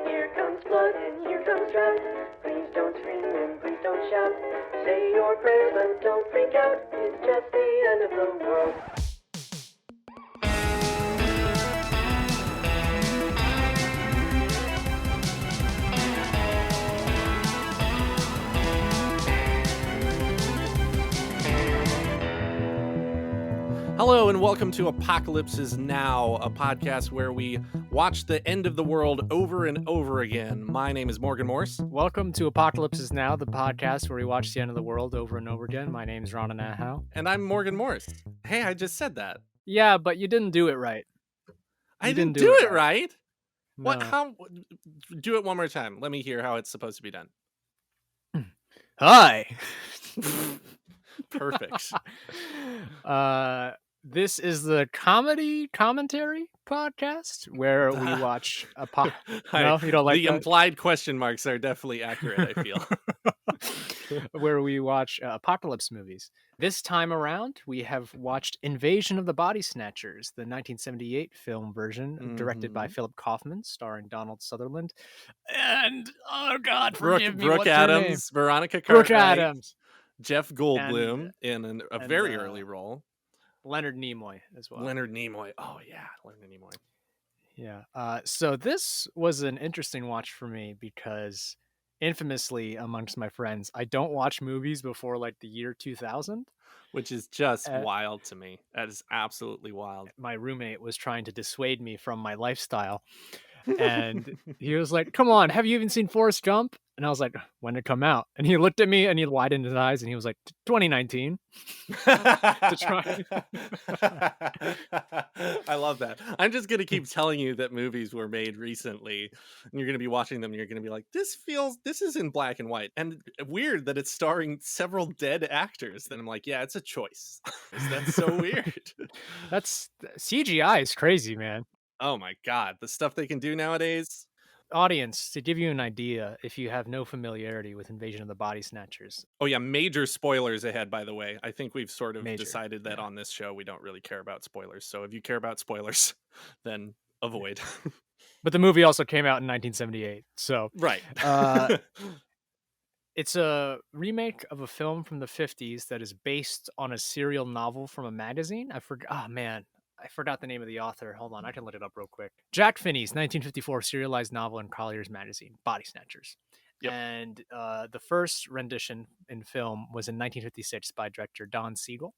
Here comes blood and here comes drought. Please don't scream and please don't shout. Say your prayers but don't freak out. It's just the end of the world. Hello and welcome to Apocalypse is Now, a podcast where we watch the end of the world over and over again. My name is Morgan Morse. Welcome to Apocalypse is Now, the podcast where we watch the end of the world over and over again. My name is Ron Anahow. And I'm Morgan Morse. Hey, I just said that. Yeah, but you didn't do it right. I didn't do it right. No. What? How? Do it one more time. Let me hear how it's supposed to be done. Hi. Perfect. This is the commentary podcast where we watch No, you don't like the that? implied question marks are definitely accurate, I feel. Where we watch apocalypse movies. This time around, we have watched Invasion of the Body Snatchers, the 1978 film version, directed by Philip Kaufman, starring Donald Sutherland, and oh God, forgive me, Brooke what's her name? Adams, Veronica Brooke Cartwright, Adams, Jeff Goldblum in a and, very early role. Leonard Nimoy as well. Leonard Nimoy. Oh yeah, Leonard Nimoy. Yeah. So this was an interesting watch for me because, infamously amongst my friends, I don't watch movies before like the year 2000. Which is just wild to me. That is absolutely wild. My roommate was trying to dissuade me from my lifestyle. And he was like, "Come on, have you even seen Forrest Gump?" And I was like, "When did it come out?" And he looked at me and he widened his eyes and he was like, 2019. To try. I love that. I'm just going to keep telling you that movies were made recently and you're going to be watching them and you're going to be like, this is in black and white. And weird that it's starring several dead actors. Then I'm like, yeah, it's a choice. That's so weird. That's CGI is crazy, man. Oh my God. The stuff they can do nowadays. Audience, to give you an idea, if you have no familiarity with Invasion of the Body Snatchers. Oh yeah, major spoilers ahead, by the way. I think we've sort of Major, decided that on this show we don't really care about spoilers. So if you care about spoilers, then avoid. But the movie also came out in 1978. So right. It's a remake of a film from the 50s that is based on a serial novel from a magazine. I forgot the name of the author. Hold on, I can look it up real quick. Jack Finney's 1954 serialized novel in Collier's magazine, Body Snatchers. Yep. And the first rendition in film was in 1956 by director Don Siegel.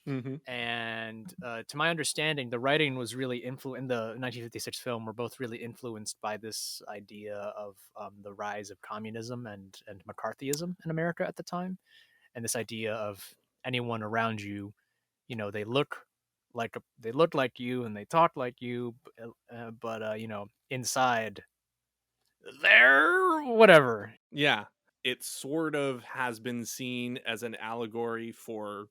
Mm-hmm. And to my understanding, the writing was really in the 1956 film were both really influenced by this idea of the rise of communism and McCarthyism in America at the time. And this idea of anyone around you, they look like you and they talk like you, but inside they're whatever. Yeah, it sort of has been seen as an allegory for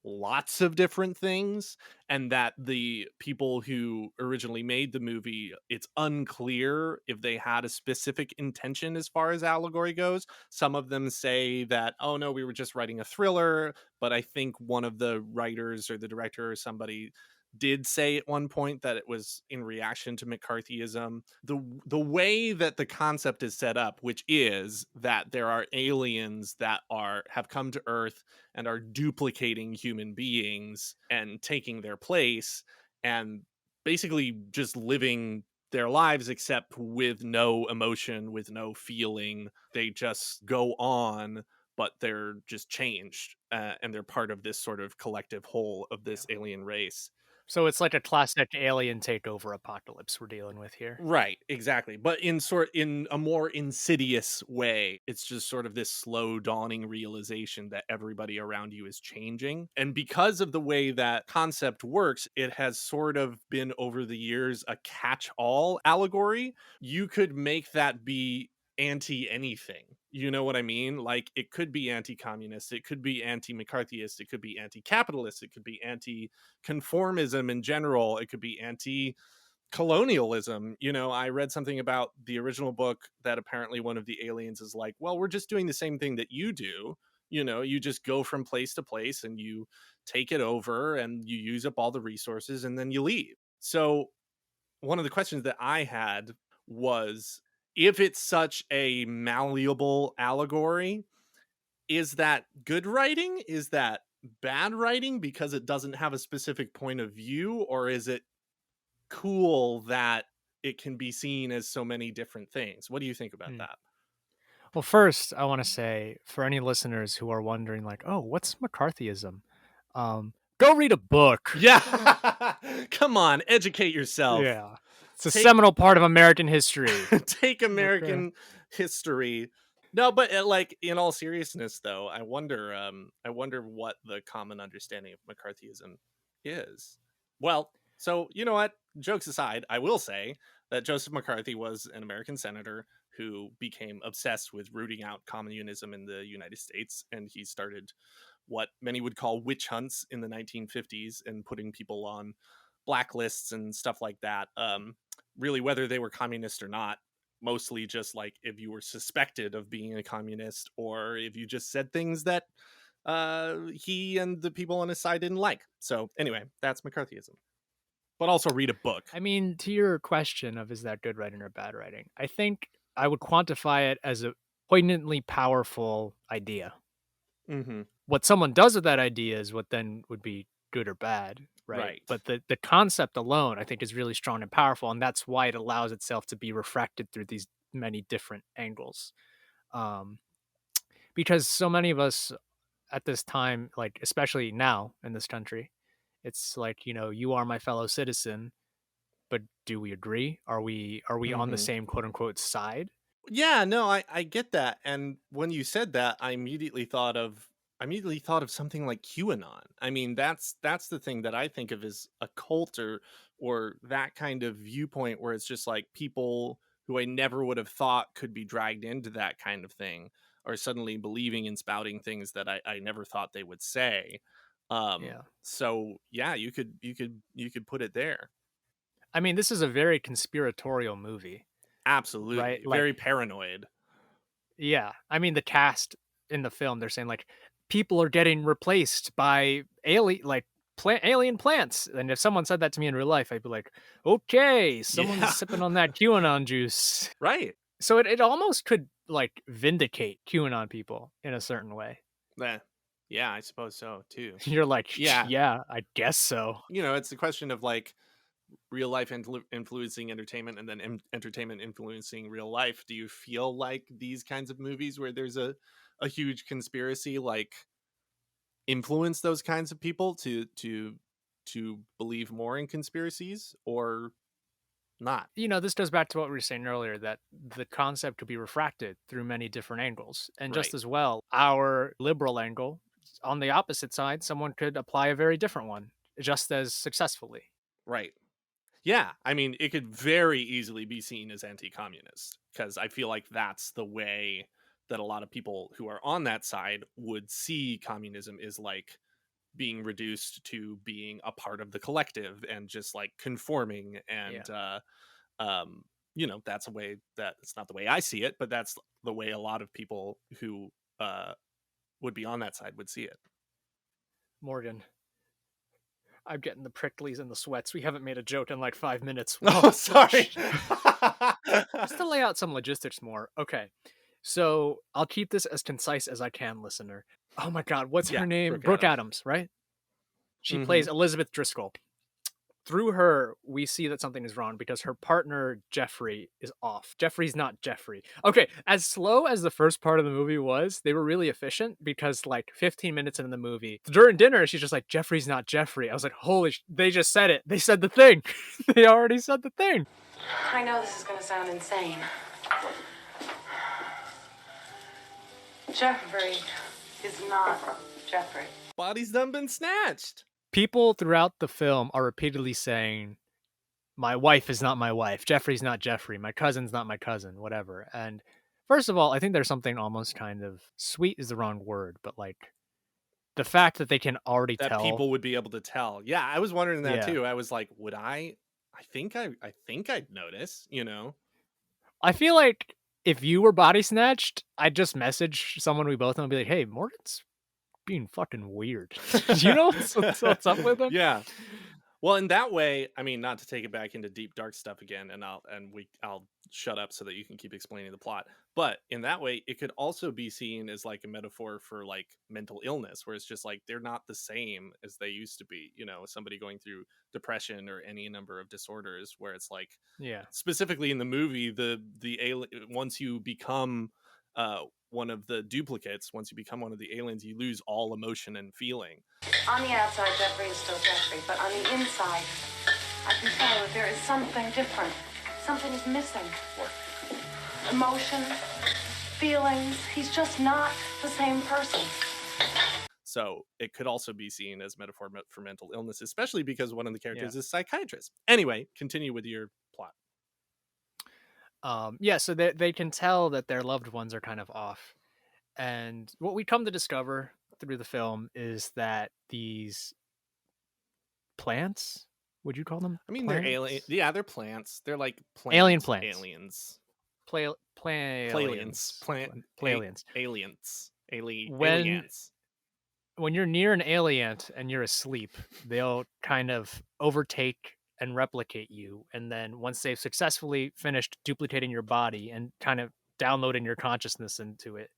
lots of different things, and that the people who originally made the movie, it's unclear if they had a specific intention as far as allegory goes. Some of them say that, oh no, we were just writing a thriller, but I think one of the writers or the director or somebody did say at one point that it was in reaction to McCarthyism. The way that the concept is set up, which is that there are aliens that have come to Earth and are duplicating human beings and taking their place and basically just living their lives, except with no emotion, with no feeling. They just go on, but they're just changed, and they're part of this sort of collective whole of this alien race. So it's like a classic alien takeover apocalypse we're dealing with here. Right, exactly. But in a more insidious way. It's just sort of this slow dawning realization that everybody around you is changing. And because of the way that concept works, it has sort of been over the years a catch-all allegory. You could make that be anti-anything. You know what I mean? Like, it could be anti-communist, it could be anti-McCarthyist, it could be anti-capitalist, it could be anti-conformism in general, it could be anti-colonialism. I read something about the original book that apparently one of the aliens is like, well, we're just doing the same thing that you do, You just go from place to place and you take it over and you use up all the resources and then you leave. So one of the questions that I had was, if it's such a malleable allegory, is that good writing? Is that bad writing because it doesn't have a specific point of view? Or is it cool that it can be seen as so many different things? What do you think about Hmm. that? Well, first, I want to say for any listeners who are wondering, like, oh, what's McCarthyism? Go read a book. Yeah. Come on, educate yourself. Yeah. It's a Take seminal part of American history. take Okay. American history. No, but like in all seriousness though, I wonder what the common understanding of McCarthyism is. Well, so you know what? Jokes aside, I will say that Joseph McCarthy was an American senator who became obsessed with rooting out communism in the United States, and he started what many would call witch hunts in the 1950s and putting people on blacklists and stuff like that. Really, whether they were communist or not, mostly just like if you were suspected of being a communist or if you just said things that he and the people on his side didn't like. So anyway, that's McCarthyism. But also read a book. I mean, to your question of is that good writing or bad writing, I think I would quantify it as a poignantly powerful idea. Mm-hmm. What someone does with that idea is what then would be good or bad, right? Right. But the concept alone, I think, is really strong and powerful, and that's why it allows itself to be refracted through these many different angles. Because so many of us at this time, like especially now in this country, it's like, you are my fellow citizen, but do we agree? Are we on the Mm-hmm. same quote unquote side? Yeah, no, I get that. And when you said that, I immediately thought of something like QAnon. I mean, that's the thing that I think of as a cult, or that kind of viewpoint where it's just like people who I never would have thought could be dragged into that kind of thing are suddenly believing and spouting things that I never thought they would say. Yeah. So yeah, you could put it there. I mean, this is a very conspiratorial movie, right? Absolutely. Like, Very paranoid. yeah. I mean, the cast in the film, they're saying like people are getting replaced by alien plants. And if someone said that to me in real life, I'd be like, okay, someone's Yeah. sipping on that QAnon juice. Right. So it almost could like vindicate QAnon people in a certain way. Yeah, I suppose so too. You're like, Yeah. yeah, I guess so. It's the question of like real life influencing entertainment and then entertainment influencing real life. Do you feel like these kinds of movies where there's a huge conspiracy like influence those kinds of people to believe more in conspiracies or not? This goes back to what we were saying earlier, that the concept could be refracted through many different angles. And just Right. as well, our liberal angle, on the opposite side, someone could apply a very different one just as successfully. Right. Yeah, I mean, it could very easily be seen as anti-communist because I feel like that's the way that a lot of people who are on that side would see communism, is like being reduced to being a part of the collective and just like conforming. And that's a way that it's not the way I see it, but that's the way a lot of people who would be on that side would see it. Morgan, I'm getting the pricklies and the sweats. We haven't made a joke in like 5 minutes. Oh, sorry. Just to lay out some logistics more. Okay. So I'll keep this as concise as I can, listener. Oh my God, what's Yeah, her name? Brooke Brooke Adams. Adams, right? She Mhm. plays Elizabeth Driscoll. Through her, we see that something is wrong because her partner, Jeffrey, is off. Jeffrey's not Jeffrey. Okay, as slow as the first part of the movie was, they were really efficient because, like, 15 minutes into the movie, during dinner, she's just like, Jeffrey's not Jeffrey. I was like, holy they just said it. They said the thing. They already said the thing. I know this is going to sound insane. Jeffrey is not Jeffrey. Body's done been snatched. People throughout the film are repeatedly saying, my wife is not my wife. Jeffrey's not Jeffrey. My cousin's not my cousin, whatever. And first of all, I think there's something almost kind of sweet is the wrong word, but like the fact that they can already That tell people would be able to tell. Yeah, I was wondering that Yeah. too. I was like, would I think I'd notice, I feel like if you were body snatched, I'd just message someone we both know and be like, "Hey, Morgan's being fucking weird." You know what's up with him? Yeah. Well, in that way, I mean, not to take it back into deep dark stuff again, and I'll shut up so that you can keep explaining the plot. But in that way, it could also be seen as like a metaphor for like mental illness, where it's just like they're not the same as they used to be. You know, somebody going through depression or any number of disorders, where it's like Yeah. specifically in the movie, the once you become one of the duplicates, once you become one of the aliens, you lose all emotion and feeling. On the outside, Jeffrey is still Jeffrey, but on the inside, I can tell that there is something different. Something is missing. What? Emotion, feelings. He's just not the same person. So it could also be seen as metaphor for mental illness, especially because one of the characters is a psychiatrist. Anyway, continue with your plot. So they can tell that their loved ones are kind of off. And what we come to discover through the film is that these plants, would you call them? I mean, plants? they're alien. Yeah, they're plants. They're like Alien plants. Aliens. Aliens. Aliens. When you're near an alien and you're asleep, they'll kind of overtake and replicate you, and then once they've successfully finished duplicating your body and kind of downloading your consciousness into it,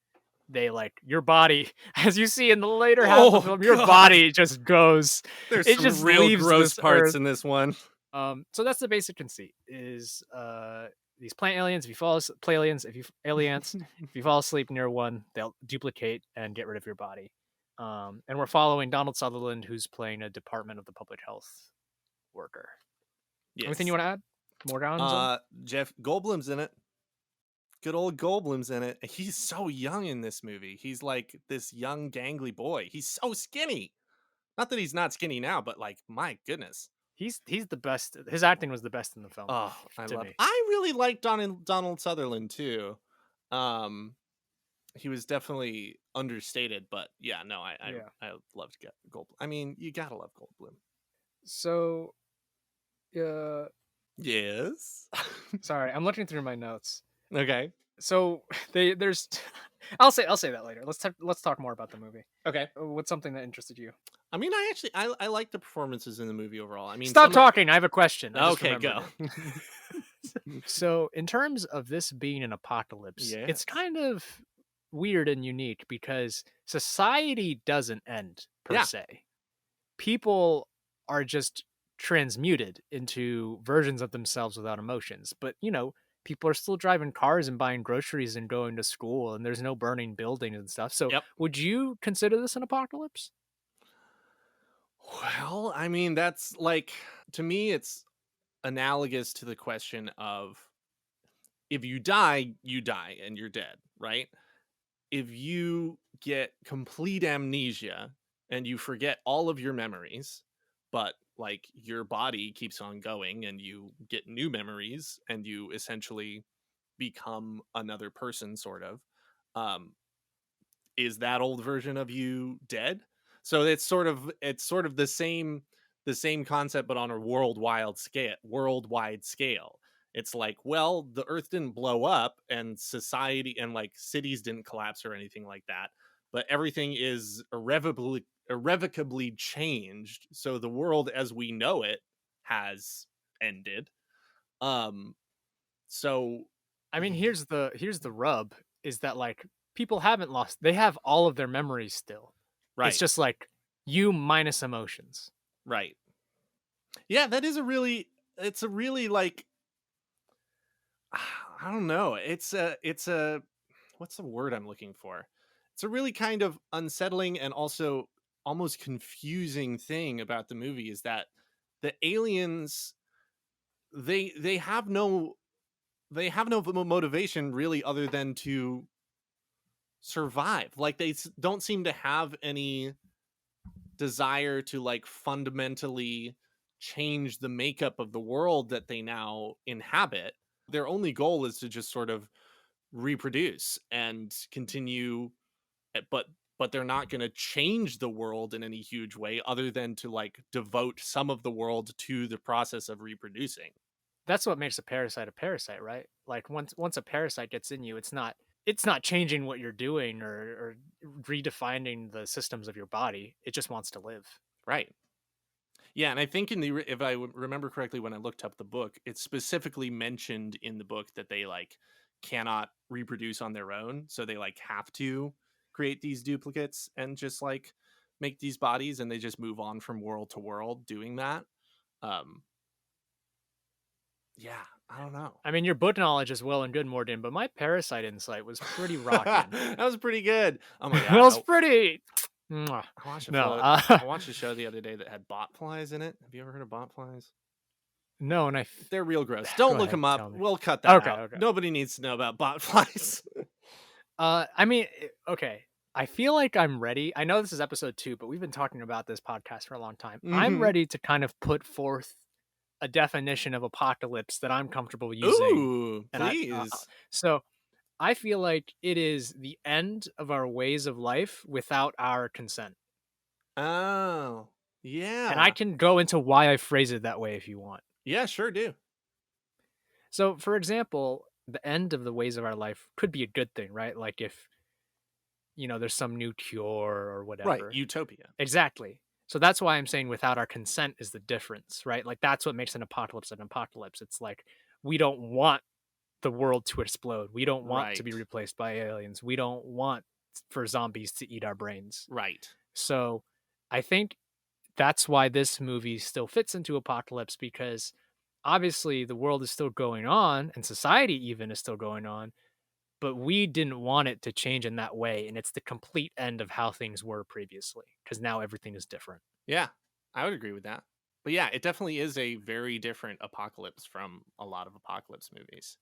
they like your body, as you see in the later half of the film, your body just goes. There's it some just real leaves gross this parts earth. in this one. So that's the basic conceit: is these plant aliens. If you fall asleep near one, they'll duplicate and get rid of your body. And we're following Donald Sutherland, who's playing a Department of the Public Health worker. Yes. Anything you want to add? More down? Jeff Goldblum's in it. Good old Goldblum's in it. He's so young in this movie. He's like this young, gangly boy. He's so skinny. Not that he's not skinny now, but like, my goodness. He's the best. His acting was the best in the film. Oh, I really like Donald Sutherland too. He was definitely understated, but yeah, no, I loved Goldblum. I mean, you gotta love Goldblum. So, yes. Sorry, I'm looking through my notes. Okay. So there's, I'll say that later. Let's talk more about the movie. Okay. What's something that interested you? I mean, I like the performances in the movie overall. I mean, stop talking. I have a question. Okay, go. So, in terms of this being an apocalypse, it's kind of weird and unique because society doesn't end per se. People are just transmuted into versions of themselves without emotions. But, people are still driving cars and buying groceries and going to school, and there's no burning buildings and stuff. So would you consider this an apocalypse? Well, I mean, that's like, to me, it's analogous to the question of if you die and you're dead, right? If you get complete amnesia and you forget all of your memories, but like your body keeps on going and you get new memories and you essentially become another person, sort of, is that old version of you dead? So it's sort of the same concept, but on a worldwide scale. It's like, well, the earth didn't blow up and society and like cities didn't collapse or anything like that, but everything is irrevocably changed. So the world as we know it has ended. So I mean, here's the rub, is that like people haven't lost, they have all of their memories still. Right. It's just like you minus emotions. Right. Yeah, it's a really like, I don't know. It's a what's the word I'm looking for? It's a really kind of unsettling and also almost confusing thing about the movie is that the aliens, they have no motivation really other than to survive. Like they don't seem to have any desire to like fundamentally change the makeup of the world that they now inhabit. Their only goal is to just sort of reproduce and continue, but they're not going to change the world in any huge way other than to like devote some of the world to the process of reproducing. That's what makes a parasite, right? Like once a parasite gets in you, it's not changing what you're doing or redefining the systems of your body. It just wants to live. Right. Yeah, and I think if I remember correctly, when I looked up the book, it's specifically mentioned in the book that they like cannot reproduce on their own, so they like have to create these duplicates and just like make these bodies, and they just move on from world to world doing that. Um, yeah, I don't know. I mean, your book knowledge is well and good, Morden, but my parasite insight was pretty rocking. That was pretty good. Oh my It god, was pretty. Mwah. I watched No, I watched a show the other day that had bot flies in it. Have you ever heard of bot flies? no, and They're real gross. Go Don't look ahead, them up. tell me. We'll cut that Okay, out. okay. Nobody needs to know about bot flies. I mean, okay. I feel like I'm ready. I know this is episode 2, but we've been talking about this podcast for a long time. I'm Mhm. ready to kind of put forth a definition of apocalypse that I'm comfortable using. Ooh, And please. So I feel like it is the end of our ways of life without our consent. Oh, yeah. And I can go into why I phrase it that way if you want. Yeah, sure do. So, for example, the end of the ways of our life could be a good thing, right? Like if, there's some new cure or whatever. Right, utopia. Exactly. So that's why I'm saying without our consent is the difference, right? Like that's what makes an apocalypse an apocalypse. It's like we don't want the world to explode. We don't want to be Right. replaced by aliens. We don't want for zombies to eat our brains. Right. So I think that's why this movie still fits into apocalypse, because obviously the world is still going on and society even is still going on, but we didn't want it to change in that way. And it's the complete end of how things were previously, because now everything is different. Yeah, I would agree with that. But yeah, it definitely is a very different apocalypse from a lot of apocalypse movies.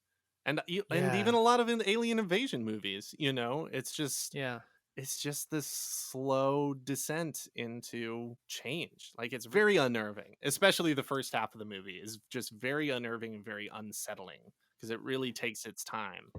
And even a lot of alien invasion movies, it's just Yeah. it's just this slow descent into change. Like it's very unnerving, especially the first half of the movie is just very unnerving and very unsettling because it really takes its time,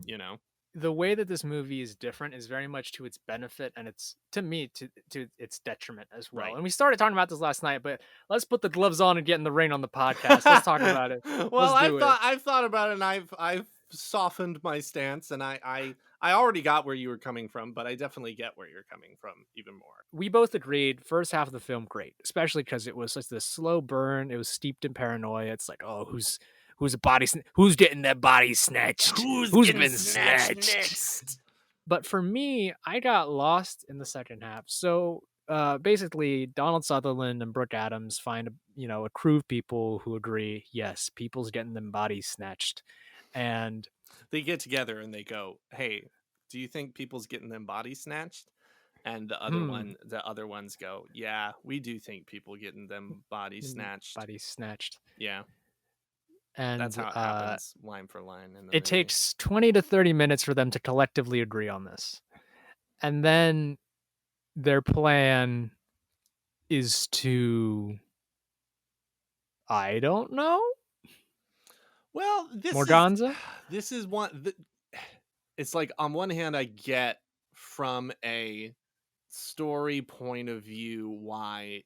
The way that this movie is different is very much to its benefit, and it's to me to its detriment as well. Right. And we started talking about this last night, but let's put the gloves on and get in the ring on the podcast. Let's talk about it. Well, Let's do it. I've thought about it, and I've softened my stance, and I already got where you were coming from, but I definitely get where you're coming from even more. We both agreed first half of the film great, especially because it was such this slow burn. It was steeped in paranoia. It's like, oh, who's getting their body snatched? Who's been snatched next? But for me, I got lost in the second half. So basically, Donald Sutherland and Brooke Adams find a crew of people who agree, yes, people's getting them bodies snatched, and they get together and they go, "Hey, do you think people's getting them bodies snatched?" And the other ones go, "Yeah, we do think people getting them bodies snatched." Bodies snatched. Yeah. And that's how it happens, line for line. It takes 20 to 30 minutes for them to collectively agree on this. And then their plan is to, I don't know. Well, Morganza? This is one. It's like on one hand, I get from a story point of view why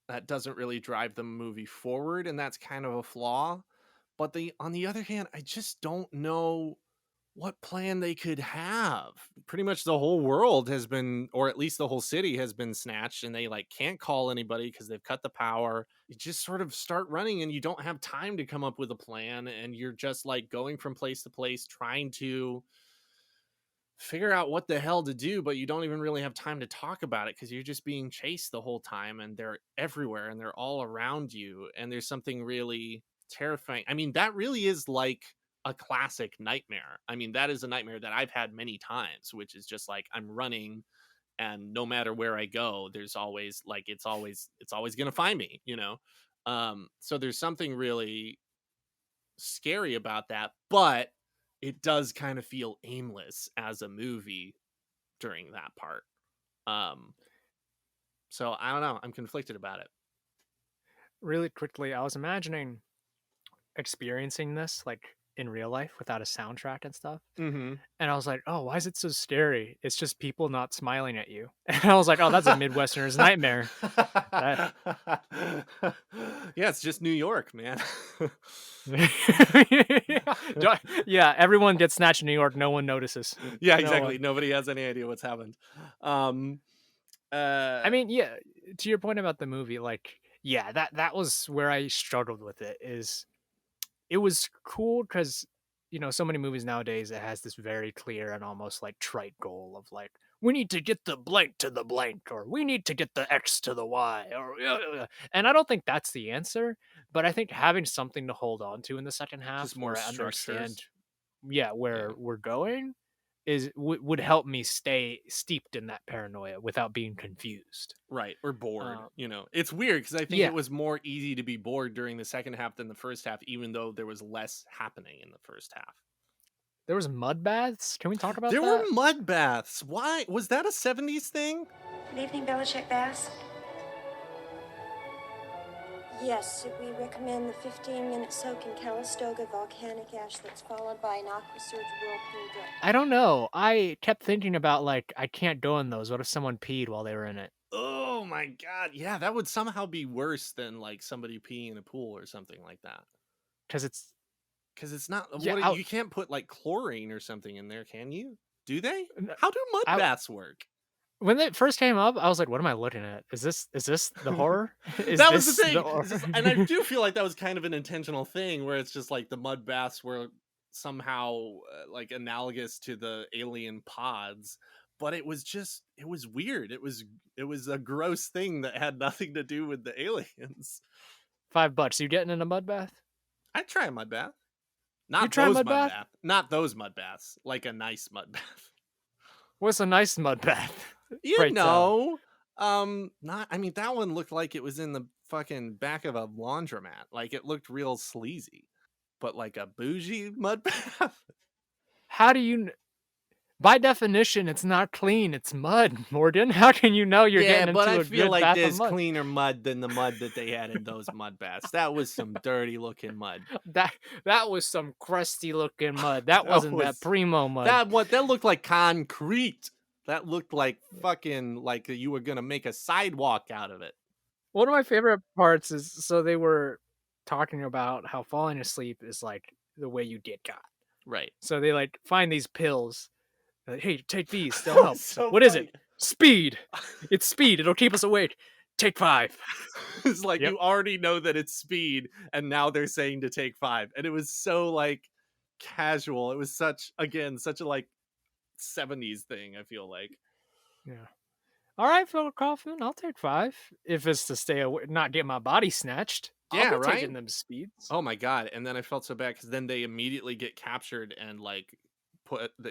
that doesn't really drive the movie forward, and that's kind of a flaw. But on the other hand, I just don't know what plan they could have. Pretty much the whole world has been, or at least the whole city has been snatched, and they like can't call anybody because they've cut the power. You just sort of start running and you don't have time to come up with a plan, and you're just like going from place to place trying to figure out what the hell to do, but you don't even really have time to talk about it because you're just being chased the whole time, and they're everywhere and they're all around you, and there's something really terrifying. I mean, that really is like a classic nightmare. I mean, that is a nightmare that I've had many times, which is just like I'm running, and no matter where I go, there's always like it's always gonna find me, so there's something really scary about that, but it does kind of feel aimless as a movie during that part. So I don't know, I'm conflicted about it. Really quickly, I was imagining experiencing this like in real life without a soundtrack and stuff. Mm-hmm. And I was like, oh, why is it so scary? It's just people not smiling at you. And I was like, oh, that's a Midwesterner's nightmare. Yeah, it's just New York, man. Yeah, everyone gets snatched in New York. No one notices. Yeah, No exactly. one. Nobody has any idea what's happened. Um, I mean, yeah. To your point about the movie, like, yeah, that was where I struggled with it. It was cool because so many movies nowadays it has this very clear and almost like trite goal of like we need to get the blank to the blank or we need to get the X to the Y and I don't think that's the answer, but I think having something to hold on to in the second half just more where I structures. understand where we're going would help me stay steeped in that paranoia without being confused. Right, or bored. Um, It's weird because I think yeah, it was more easy to be bored during the second half than the first half, even though there was less happening in the first half. there was mud baths. Can we talk about There were that? mud baths. Why was that a 70s thing? Good evening, Belichick Bass. Yes, we recommend the 15-minute soak in Calistoga volcanic ash that's followed by an aqua surge whirlpool dip. I don't know. I kept thinking about like I can't go in those. What if someone peed while they were in it? Oh my god, yeah, that would somehow be worse than like somebody peeing in a pool or something like that. Because it's Because it's not yeah. you can't put like chlorine or something in there, can you? Do they? N- How do mud I- baths work? when it first came up, I was like, "What am I looking at? Is this the horror? Is That was the this thing. horror?" And I do feel like that was kind of an intentional thing where it's just like the mud baths were somehow like analogous to the alien pods, but it was weird. It was a gross thing that had nothing to do with the aliens. $5. You getting in a mud bath? I'd try a mud bath. You Not try those mud mud bath? bath. Not those mud baths. Like a nice mud bath. What's a nice mud bath? You Pray tell. know. Not I mean that one looked like it was in the fucking back of a laundromat. Like it looked real sleazy. But like a bougie mud bath? How do you? By definition, it's not clean. It's mud, Morgan. How can you know you're Yeah, getting but into I a feel good like bath of there's mud? cleaner mud than the mud that they had in those mud baths. That was some dirty looking mud. That was some crusty looking mud. That wasn't that primo mud. That looked like concrete. That looked like fucking like you were gonna make a sidewalk out of it. One of my favorite parts is so they were talking about how falling asleep is like the way you get got. Right. So they like find these pills. Like, hey, take these. They'll help. So What is funny. it? Speed. It's speed. It'll keep us awake. Take 5. It's like Yep. you already know that it's speed, and now they're saying to take 5. And it was so like casual. It was such a like 70s thing, I feel like. Yeah. All right, Phil Kaufman, I'll take 5 if it's to stay away, not get my body snatched. Yeah, I'll be right? taking them speeds. Oh my god. And then I felt so bad because then they immediately get captured and like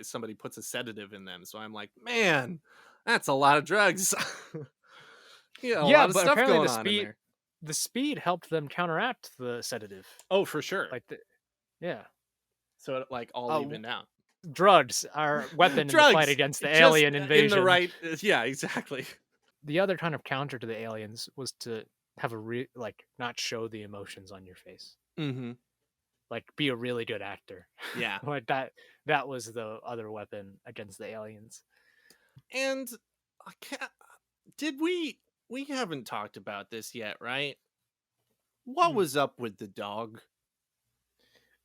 somebody puts a sedative in them. So I'm like, man, that's a lot of drugs. Yeah, a lot of but stuff apparently going the on in speed there. the speed helped them counteract the sedative. Oh, for sure. Like yeah. So it like all Oh, evened out. Drugs are a weapon in the fight Drugs, against the just alien in invasion. the right. Yeah, exactly. The other kind of counter to the aliens was to have not show the emotions on your face. Mm-hmm. Like be a really good actor. Yeah. Like that was the other weapon against the aliens. And did we haven't talked about this yet, right? What was up with the dog?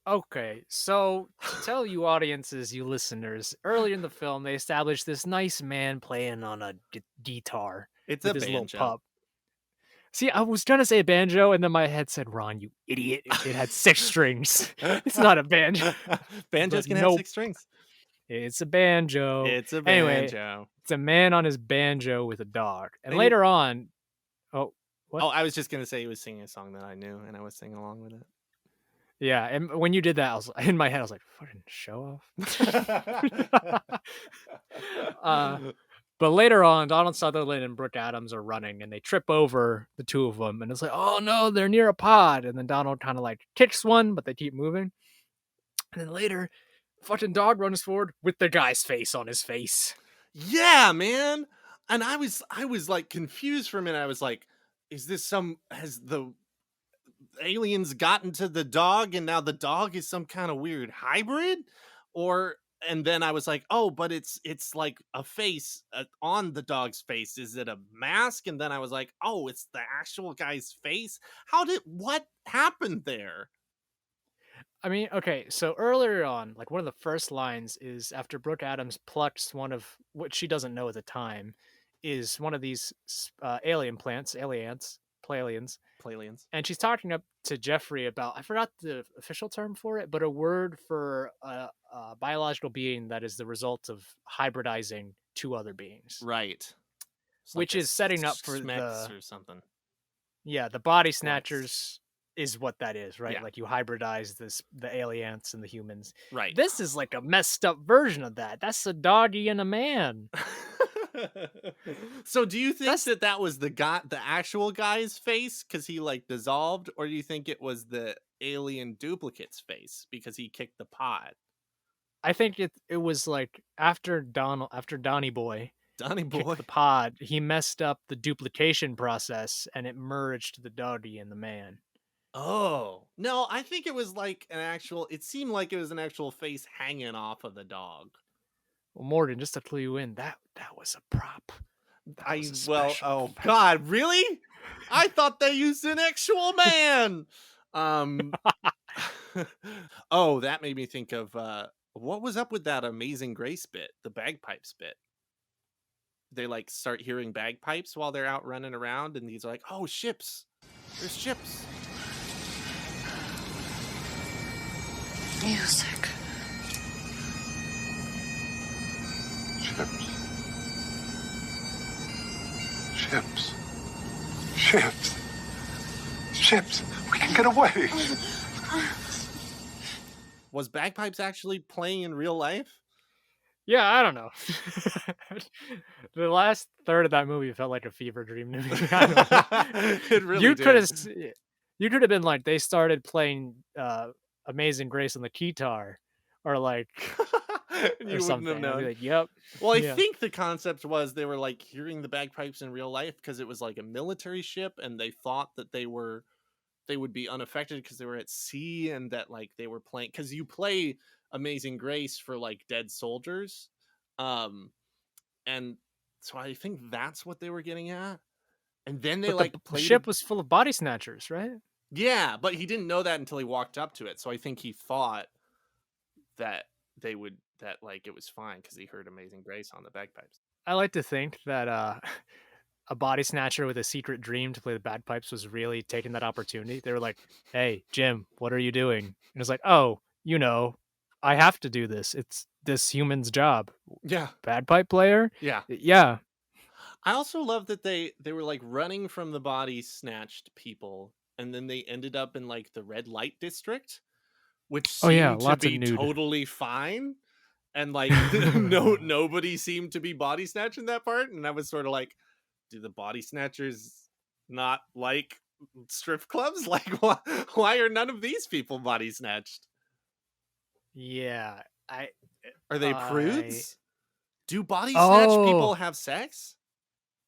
Okay, so to tell you audiences, you listeners, earlier in the film they established this nice man playing on a guitar It's with a his banjo. little pup. See, I was trying to say a banjo, and then my head said, "Ron, you idiot! It had 6 strings. It's not a banjo. Banjos But can nope. have 6 strings. It's a banjo. It's a Anyway, banjo. it's a man on his banjo with a dog." And And later on, what? Oh, I was just gonna say he was singing a song that I knew, and I was singing along with it. Yeah, and when you did that, I was in my head. I was like, "Fucking show off." But later on, Donald Sutherland and Brooke Adams are running, and they trip over the two of them, and it's like, "Oh no, they're near a pod!" And then Donald kind of like kicks one, but they keep moving. And then later, fucking dog runs forward with the guy's face on his face. Yeah, man. And I was like confused for a minute. I was like, has the aliens gotten to the dog and now the dog is some kind of weird hybrid? Or and then I was like, oh, but it's like a face on the dog's face. Is it a mask? And then I was like, oh, it's the actual guy's face. What happened there? I mean, okay, so earlier on, like one of the first lines is after Brooke Adams plucks one of what she doesn't know at the time is one of these alien plants, aliens, Playlians. and she's talking up to Jeffrey about, I forgot the official term for it, but a word for a biological being that is the result of hybridizing two other beings. Right. Which is setting up for Smex or something. Yeah, the body snatchers is what that is, right? Yeah. Like you hybridize the aliens and the humans. Right. This is like a messed up version of that. That's a doggy and a man. So do you think that was the actual guy's face because he like dissolved, or do you think it was the alien duplicate's face because he kicked the pod? I think it was like after Donnie Boy kicked the pod, he messed up the duplication process and it merged the doggy and the man. Oh no, I think it was like it seemed like it was an actual face hanging off of the dog. Well, Morgan, just to clue you in, that was a prop. Oh God, really? I thought they used an actual man. Oh, that made me think of what was up with that Amazing Grace bit, the bagpipes bit. They like start hearing bagpipes while they're out running around, and these are like, oh, ships. There's ships. Music. Ships. We can get away. Was bagpipes actually playing in real life? Yeah, I don't know. The last third of that movie felt like a fever dream to me. It really did. You could have been like, they started playing Amazing Grace on the guitar, or like, You or something. wouldn't have known. Like, yep. Well, I think the concept was they were like hearing the bagpipes in real life because it was like a military ship, and they thought that they would be unaffected because they were at sea, and that like they were playing, because you play Amazing Grace for like dead soldiers, and so I think that's what they were getting at. And then they the ship was full of body snatchers, right? Yeah, but he didn't know that until he walked up to it. So I think he thought that it was fine because he heard Amazing Grace on the bagpipes. I like to think that a body snatcher with a secret dream to play the bagpipes was really taking that opportunity. They were like, hey, Jim, what are you doing? And it's like, oh, I have to do this. It's this human's job. Yeah. Bagpipe player? Yeah. Yeah. I also love that they were like running from the body snatched people, and then they ended up in like the red light district, which seemed to be totally fine. And like nobody seemed to be body snatching that part. And I was sort of like, do the body snatchers not like strip clubs? Like why are none of these people body snatched? Yeah. Are they prudes? Do body snatch people have sex?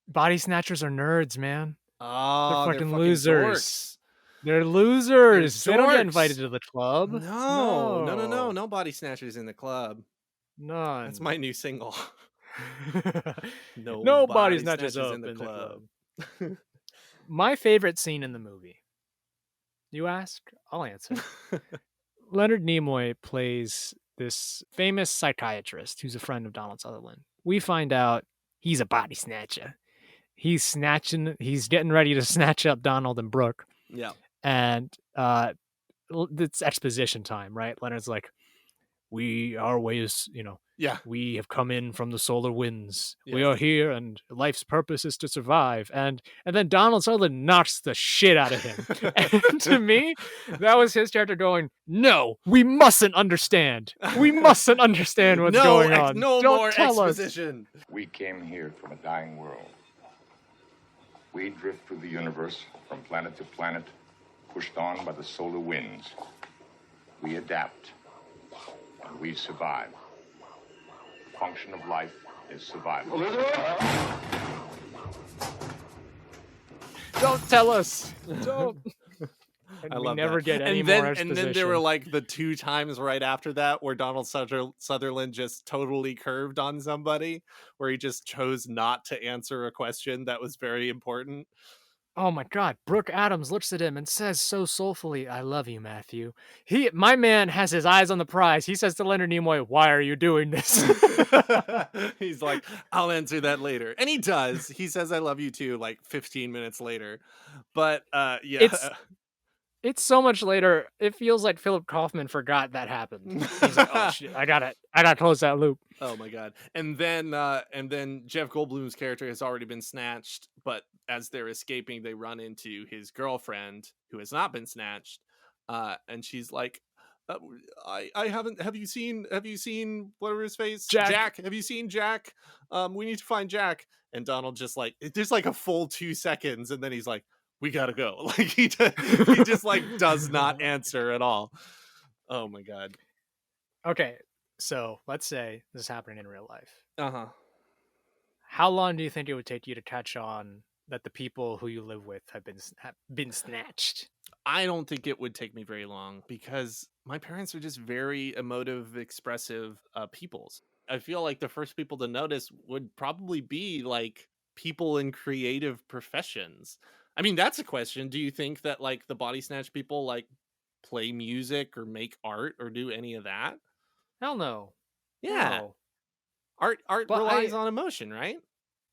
Body snatchers are nerds, man. Oh, they're fucking losers. Dorks. They're losers. They don't get invited to the club. No body snatchers in the club. None. That's my new single. No body snatchers in the club. My favorite scene in the movie. You ask, I'll answer. Leonard Nimoy plays this famous psychiatrist who's a friend of Donald Sutherland. We find out he's a body snatcher. He's getting ready to snatch up Donald and Brooke. Yeah. And it's exposition time, right? Leonard's like, our way is, we have come in from the solar winds. Yes. We are here, and life's purpose is to survive. And then Donald Sutherland knocks the shit out of him. And to me, that was his character going, no, we mustn't understand. We mustn't understand what's going on. No Don't more tell exposition. Us. We came here from a dying world. We drift through the universe from planet to planet, pushed on by the solar winds. We adapt, and we survive. The function of life is survival. Don't tell us. Don't. And I we love never that. get any And more then there were exposition. like the 2 times right after that where Donald Sutherland just totally curved on somebody, where he just chose not to answer a question that was very important. Oh my God! Brooke Adams looks at him and says so soulfully, "I love you, Matthew." My man, has his eyes on the prize. He says to Leonard Nimoy, "Why are you doing this?" He's like, I'll answer that later. And he does. He says, I love you too, like 15 minutes later. But yeah. It's so much later. It feels like Philip Kaufman forgot that happened. He's like, "Oh shit, I gotta close that loop." Oh my god. And then Jeff Goldblum's character has already been snatched, but as they're escaping, they run into his girlfriend who has not been snatched. And she's like, uh, I haven't have you seen whatever his face? Jack. Have you seen Jack? We need to find Jack. And Donald just like there's like a full 2 seconds, and then he's like, we gotta go. Like he just like does not answer at all. Oh my god. Okay, so let's say this is happening in real life. Uh-huh. How long do you think it would take you to catch on that the people who you live with have been snatched? I don't think it would take me very long because my parents are just very emotive, expressive peoples. I feel like the first people to notice would probably be like people in creative professions. I mean, that's a question. Do you think that like the body snatch people like play music or make art or do any of that? Hell no. Yeah. No. Art But relies on emotion, right?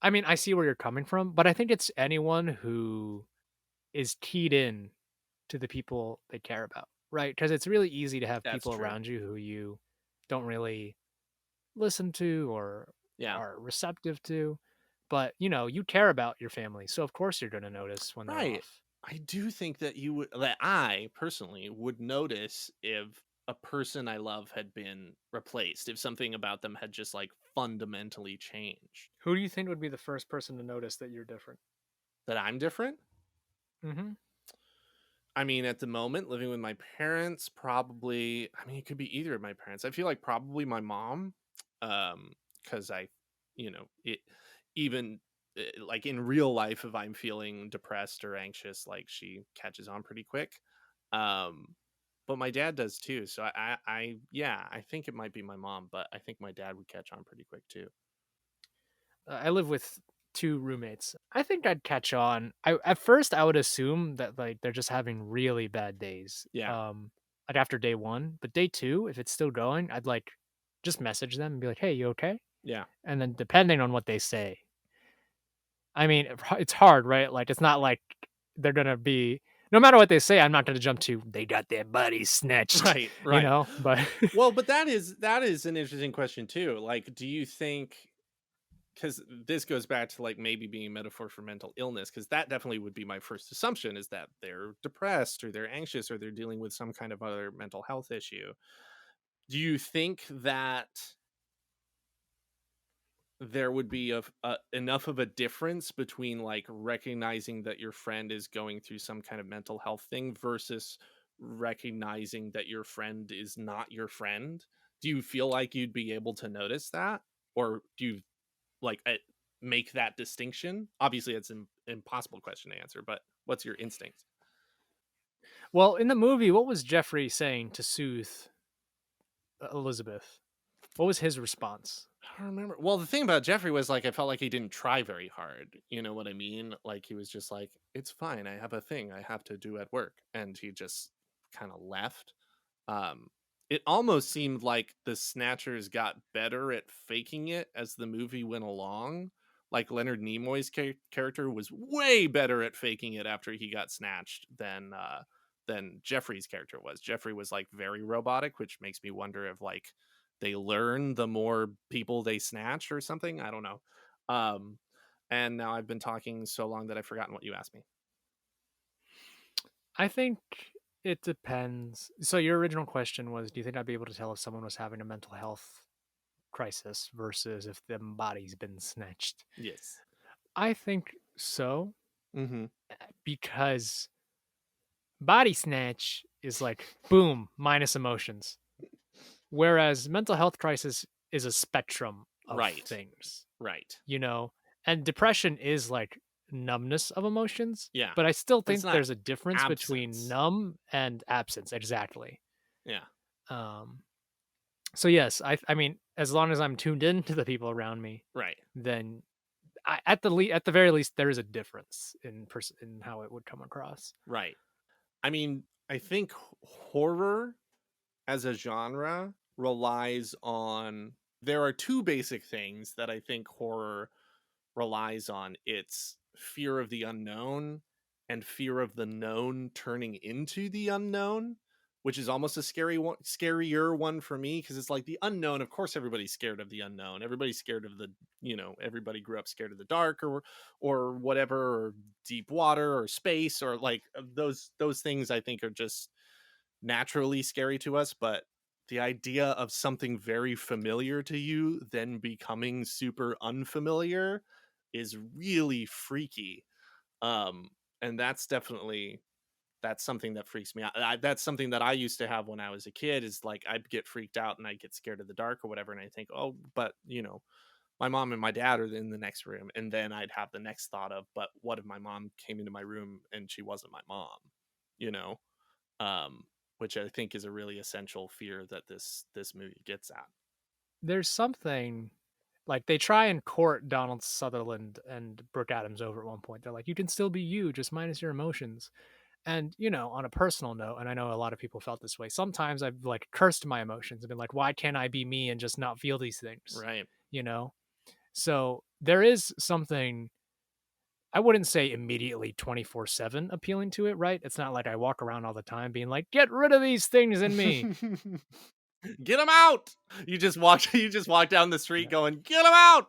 I mean, I see where you're coming from, but I think it's anyone who is keyed in to the people they care about, right? Because it's really easy to have That's people true. around you who you don't really listen to or Yeah. are receptive to, but you care about your family, so of course you're going to notice when they're Right. off. I do think that I personally would notice if a person I love had been replaced, if something about them had just like fundamentally changed. Who do you think would be the first person to notice that you're different? That I'm different? Mm-hmm. I mean, at the moment, living with my parents, probably, I mean, it could be either of my parents. I feel like probably my mom, because even like in real life, if I'm feeling depressed or anxious, like she catches on pretty quick. But my dad does too. So I think it might be my mom, but I think my dad would catch on pretty quick too. I live with 2 roommates. I think I'd catch on. At first I would assume that like they're just having really bad days. Yeah. Like after day 1, but day 2, if it's still going, I'd like just message them and be like, "Hey, you okay?" Yeah. And then depending on what they say. I mean, it's hard, right? Like it's not like they're going to be, no matter what they say, I'm not going to jump to they got their bodies snatched. Right. But Well, but that is an interesting question too. Like, do you think, because this goes back to like maybe being a metaphor for mental illness, because that definitely would be my first assumption, is that they're depressed or they're anxious or they're dealing with some kind of other mental health issue. Do you think that there would be enough of a difference between like recognizing that your friend is going through some kind of mental health thing versus recognizing that your friend is not your friend? Do you feel like you'd be able to notice that, or do you like make that distinction? Obviously it's an impossible question to answer, but what's your instinct? well, in the movie, what was Jeffrey saying to soothe Elizabeth? What was his response? I don't remember. Well, the thing about Jeffrey was like I felt like he didn't try very hard. You know what I mean? Like he was just like, it's fine. I have a thing I have to do at work, and he just kind of left. It almost seemed like the Snatchers got better at faking it as the movie went along. Like Leonard Nimoy's character was way better at faking it after he got snatched than Jeffrey's character was. Jeffrey was like very robotic, which makes me wonder if like they learn the more people they snatch or something. I don't know. And now I've been talking so long that I've forgotten what you asked me. I think it depends. So your original question was, do you think I'd be able to tell if someone was having a mental health crisis versus if their body's been snatched? Yes. I think so, Mm-hmm. because body snatch is like boom, minus emotions, whereas mental health crisis is a spectrum of Right. things, Right. and depression is like numbness of emotions. Yeah. But I still But it's think not there's a difference between absence. numb and absence. Exactly. Yeah. So yes, I mean, as long as I'm tuned in to the people around me, Right. then at the very least, there is a difference in how it would come across. Right. I mean, I think horror as a genre relies on, there are two basic things that I think horror relies on. It's fear of the unknown and fear of the known turning into the unknown, which is almost a scarier one for me, because it's like the unknown. Of course, everybody's scared of the unknown. Everybody's scared of the, everybody grew up scared of the dark or whatever, or deep water or space, or like those things I think are just naturally scary to us. But the idea of something very familiar to you then becoming super unfamiliar is really freaky. And that's something that freaks me out. That's something that I used to have when I was a kid, is like I'd get freaked out and I'd get scared of the dark or whatever, and I think, oh, but my mom and my dad are in the next room, and then I'd have the next thought of, but what if my mom came into my room and she wasn't my mom, which I think is a really essential fear that this movie gets at. There's something like they try and court Donald Sutherland and Brooke Adams over at one point. They're like, you can still be you, just minus your emotions. And on a personal note, and I know a lot of people felt this way, sometimes I've like cursed my emotions and been like, why can't I be me and just not feel these things? Right. So there is something, I wouldn't say immediately 24/7 appealing to it, right? It's not like I walk around all the time being like, get rid of these things in me. Get them out. You just walk down the street going, get them out.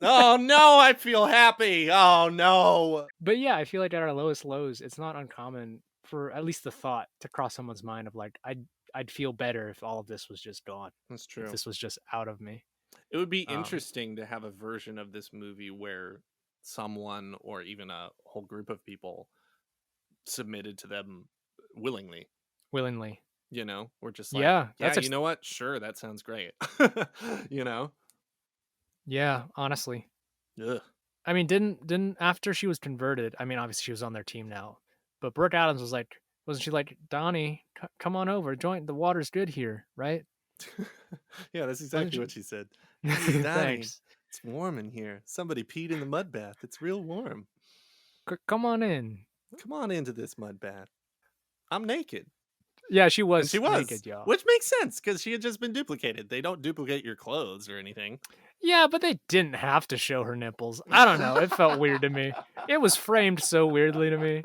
Oh no, I feel happy. Oh no. But yeah, I feel like at our lowest lows, it's not uncommon for at least the thought to cross someone's mind of like, I'd feel better if all of this was just gone. That's true. If this was just out of me. It would be interesting to have a version of this movie where someone, or even a whole group of people, submitted to them willingly. We're just like, yeah, you know what? Sure, that sounds great. Yeah, honestly. Ugh. I mean, didn't after she was converted, I mean, obviously she was on their team now, but Brooke Adams was like, wasn't she like, Donnie, come on over, join, the water's good here, right? Yeah, that's exactly what she said. Thanks. It's warm in here. Somebody peed in the mud bath. It's real warm. Come on in. Come on into this mud bath. I'm naked. Yeah, she was. And she was naked, y'all. Which makes sense because she had just been duplicated. They don't duplicate your clothes or anything. Yeah, but they didn't have to show her nipples. I don't know. It felt weird to me. It was framed so weirdly to me.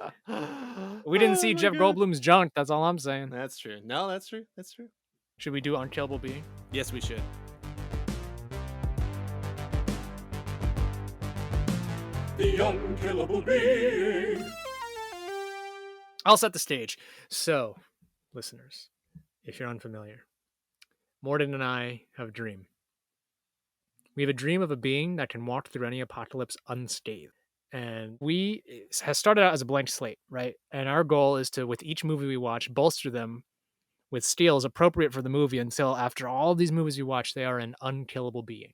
We didn't see Jeff Goldblum's junk. That's all I'm saying. That's true. No, that's true. That's true. Should we do Unkillable Being? Yes, we should. The Unkillable Being. I'll set the stage. So, listeners, if you're unfamiliar, Morden and I have a dream. We have a dream of a being that can walk through any apocalypse unscathed. And has started out as a blank slate, right? And our goal is to, with each movie we watch, bolster them with skills appropriate for the movie until after all these movies you watch, they are an unkillable being.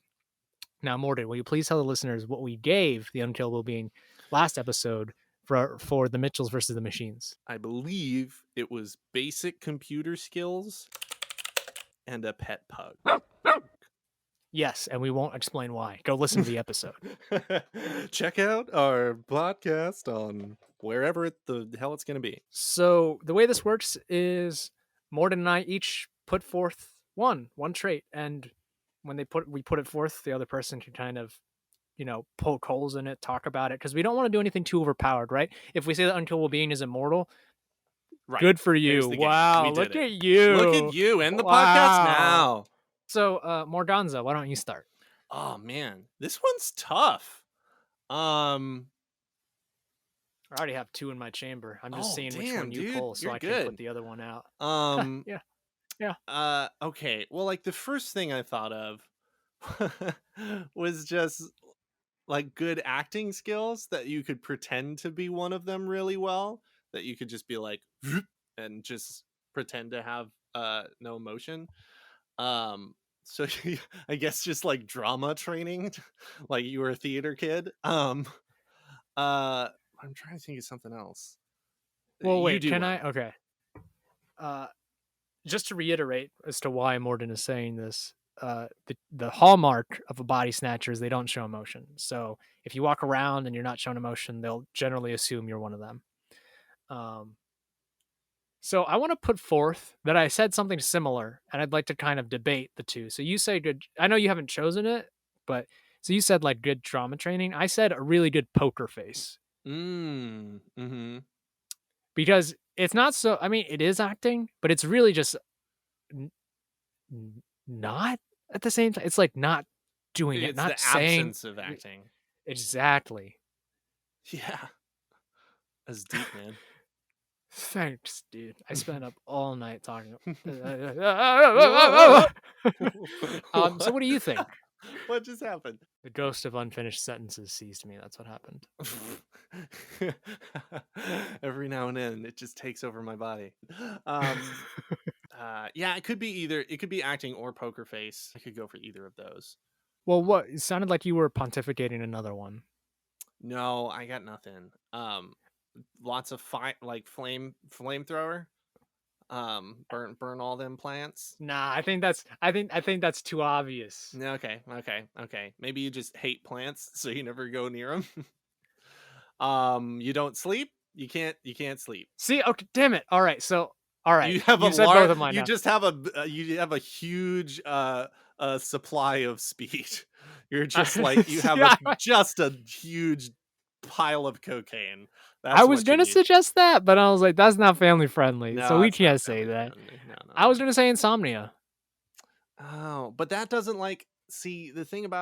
Now, Morden, will you please tell the listeners what we gave the Unkillable Being last episode for the Mitchells versus the Machines? I believe it was basic computer skills and a pet pug. Yes, and we won't explain why. Go listen to the episode. Check out our podcast on wherever the hell it's going to be. So the way this works is Morden and I each put forth one trait, and when we put it forth, the other person can kind of, poke holes in it, talk about it, because we don't want to do anything too overpowered, right? If we say that Unkillable Being is immortal, right. Good for you. Wow, look at you. Look at you. End the podcast now. So, Morganza, why don't you start? Oh man, this one's tough. I already have two in my chamber. I'm just seeing which one you pull, so I can put the other one out. Yeah. Okay. Well, like the first thing I thought of was just like good acting skills, that you could pretend to be one of them really well. That you could just be like, and just pretend to have no emotion. So I guess just like drama training, like you were a theater kid. I'm trying to think of something else. Well, You wait, do can one. I? Okay. Just to reiterate as to why Morden is saying this, the hallmark of a body snatcher is they don't show emotion. So if you walk around and you're not showing emotion, they'll generally assume you're one of them. So I want to put forth that I said something similar, and I'd like to kind of debate the two. So you say good. I know you haven't chosen it, but so you said like good drama training. I said a really good poker face. Mm-hmm. Because it's not so. I mean, it is acting, but it's really just not at the same time. It's like not doing it, It's not the saying absence of acting. exactly. Yeah. That's deep, man. Thanks, dude. I spent up all night talking. So what do you think? What just happened? The ghost of unfinished sentences seized me. That's what happened. Every now and then it just takes over my body. Yeah, it could be either. It could be acting or poker face. I could go for either of those. Well, what it sounded like you were pontificating another one. No, I got nothing. Lots of flamethrower. Burn all them plants. Nah, I think that's too obvious. Okay. Maybe you just hate plants, so you never go near them. You don't sleep. You can't sleep. See, okay, damn it. All right, You have you said both of mine. You now. just have a huge supply of speed. You're just like you have just a huge pile of cocaine. That's I was what you gonna need. suggest that, but I was like, that's not family friendly, No, so we it's not can't say family that. friendly. No. I was gonna say insomnia. Oh, but that doesn't see the thing about